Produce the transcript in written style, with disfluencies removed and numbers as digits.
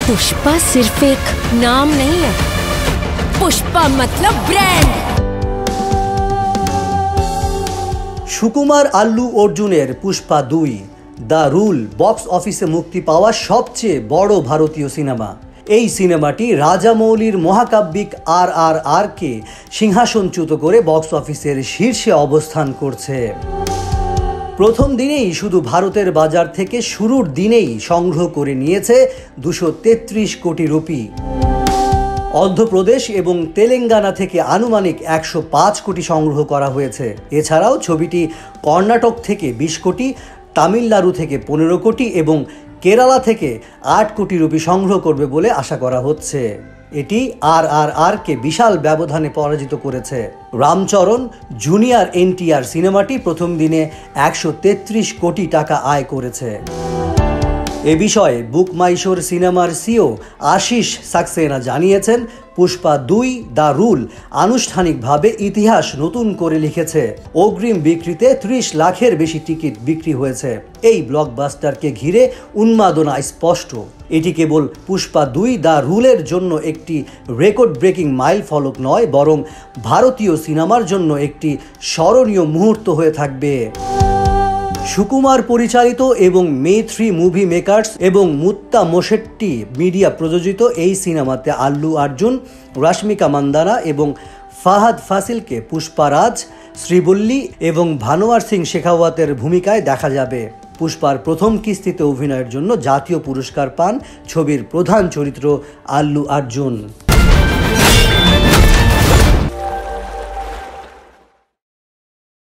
पुष्पा सिर्फ एक नाम नहीं है, पुष्पा मतलब ब्रांड। সুকুমার আল্লু অর্জুনের পুষ্পা 2 দ্য রুল বক্স অফিসে মুক্তি পাওয়া সবচেয়ে বড় ভারতীয় সিনেমা। এই সিনেমাটি রাজামৌলির মহাকাব্যিক RRRকে সিংহাসনচ্যুত করে বক্স অফিসের শীর্ষে অবস্থান করছে। প্রথম দিনেই শুধু ভারতের বাজার থেকে শুরুর দিনেই সংগ্রহ করে নিয়েছে 233 কোটি রুপি। অন্ধ্রপ্রদেশ এবং তেলেঙ্গানা থেকে আনুমানিক 105 কোটি সংগ্রহ করা হয়েছে। এছাড়াও ছবিটি কর্ণাটক থেকে 20 কোটি, তামিলনাড়ু থেকে 15 কোটি এবং কেরালা থেকে 8 কোটি রুপি সংগ্রহ করবে বলে আশা করা হচ্ছে। এটি RRRকে বিশাল ব্যবধানে পরাজিত করেছে। রামচরণ জুনিয়র NTR সিনেমাটি প্রথম দিনে 133 কোটি টাকা আয় করেছে। এ বিষয়ে বুক মাই শোর সিনেমার CEO আশিস সাক্সেনা জানিয়েছেন, পুষ্পা 2 দ্য রুল আনুষ্ঠানিকভাবে ইতিহাস নতুন করে লিখেছে। অগ্রিম বিক্রিতে 30 লাখের বেশি টিকিট বিক্রি হয়েছে। এই ব্লকবাস্টারকে ঘিরে উন্মাদনা স্পষ্ট। এটি কেবল পুষ্পা 2 দ্য রুলের জন্য একটি রেকর্ড ব্রেকিং মাইল ফলক নয়, বরং ভারতীয় সিনেমার জন্য একটি স্মরণীয় মুহূর্ত হয়ে থাকবে। সুকুমার পরিচালিত এবং মে3 মুভি মেকার্স এবং মুত্তা মোশেট্টি মিডিয়া প্রযোজিত এই সিনেমাতে আল্লু অর্জুন, রশ্মিকা মান্দানা এবং ফাহাদ ফাসিলকে পুষ্পারাজ, শ্রীবল্লী এবং ভানোয়ার সিং শেখাওয়াতের ভূমিকায় দেখা যাবে। পুষ্পার প্রথম কিস্তিতে অভিনয়ের জন্য জাতীয় পুরস্কার পান ছবির প্রধান চরিত্র আল্লু অর্জুন।